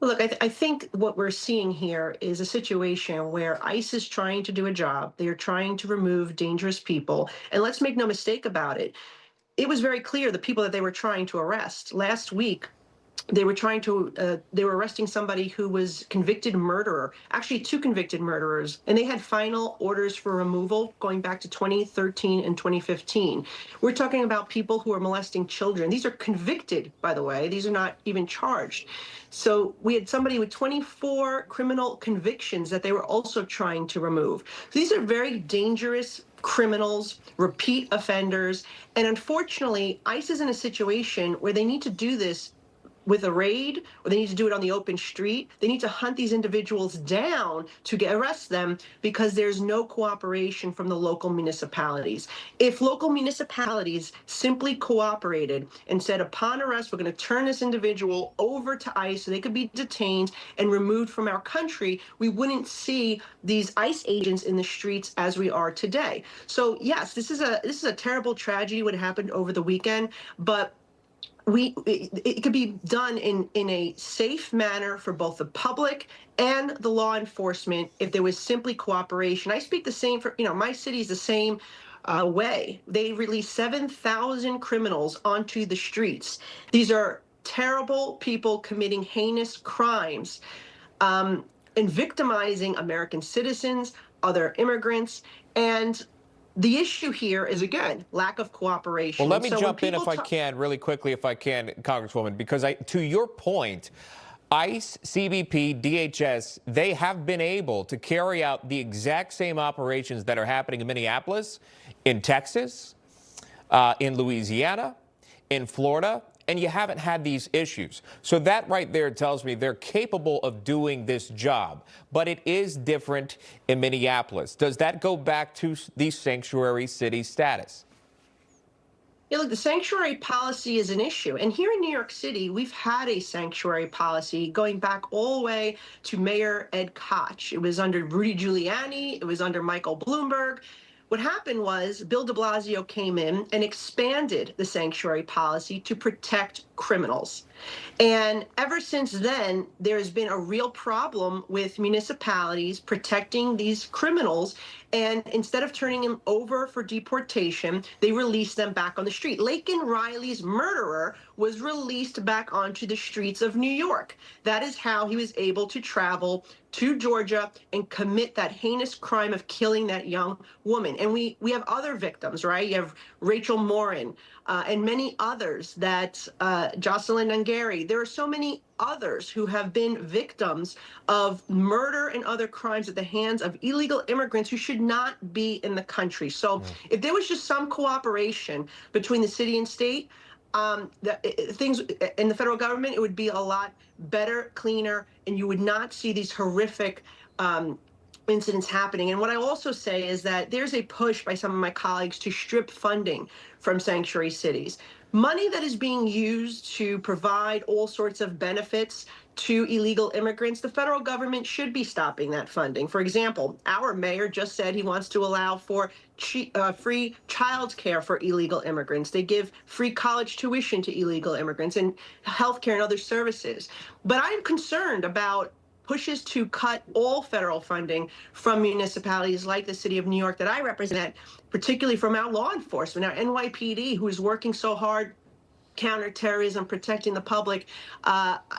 Look, I think what we're seeing here is a situation where ICE is trying to do a job. They are trying to remove dangerous people. And let's make no mistake about it. It was very clear the people that they were trying to arrest. Last week, they were arresting somebody who was convicted murderer, actually two convicted murderers, and they had final orders for removal going back to 2013 and 2015. We're talking about people who are molesting children. These are convicted, by the way. These are not even charged. So we had somebody with 24 criminal convictions that they were also trying to remove. So these are very dangerous criminals, repeat offenders, and unfortunately, ICE is in a situation where they need to do this with a raid, or they need to do it on the open street. They need to hunt these individuals down to arrest them because there's no cooperation from the local municipalities. If local municipalities simply cooperated and said, upon arrest, we're going to turn this individual over to ICE so they could be detained and removed from our country, we wouldn't see these ICE agents in the streets as we are today. So yes, this is a terrible tragedy what happened over the weekend, but it could be done in a safe manner for both the public and the law enforcement if there was simply cooperation. I speak the same for, my city is the same way. They released 7,000 criminals onto the streets. These are terrible people committing heinous crimes and victimizing American citizens, other immigrants, and the issue here is, again, lack of cooperation. Well, let me jump in if I can, really quickly, if I can, Congresswoman, because to your point, ICE, CBP, DHS, they have been able to carry out the exact same operations that are happening in Minneapolis, in Texas, in Louisiana, in Florida, and you haven't had these issues. So that right there tells me they're capable of doing this job. But it is different in Minneapolis. Does that go back to the sanctuary city status? Yeah, look, the sanctuary policy is an issue. And here in New York City, we've had a sanctuary policy going back all the way to Mayor Ed Koch. It was under Rudy Giuliani. It was under Michael Bloomberg. What happened was Bill de Blasio came in and expanded the sanctuary policy to protect criminals. And ever since then, there's been a real problem with municipalities protecting these criminals. And instead of turning them over for deportation, they release them back on the street. Laken Riley's murderer was released back onto the streets of New York. That is how he was able to travel to Georgia and commit that heinous crime of killing that young woman. And we have other victims, right? You have Rachel Morin and many others that Jocelyn Nangeri. There are so many others who have been victims of murder and other crimes at the hands of illegal immigrants who should not be in the country. So if there was just some cooperation between the city and state, things in the federal government, it would be a lot better, cleaner, and you would not see these horrific incidents happening. And what I also say is that there's a push by some of my colleagues to strip funding from sanctuary cities. Money that is being used to provide all sorts of benefits to illegal immigrants, the federal government should be stopping that funding. For example, our mayor just said he wants to allow for free child care for illegal immigrants. They give free college tuition to illegal immigrants and health care and other services. But I'm concerned about pushes to cut all federal funding from municipalities like the city of New York that I represent, particularly from our law enforcement, our NYPD, who is working so hard counterterrorism, protecting the public.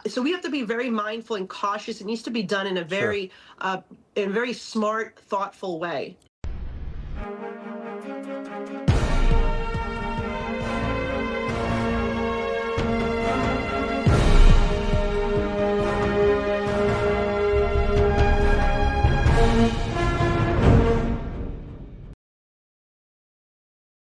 So we have to be very mindful and cautious. It needs to be done in a very smart, thoughtful way.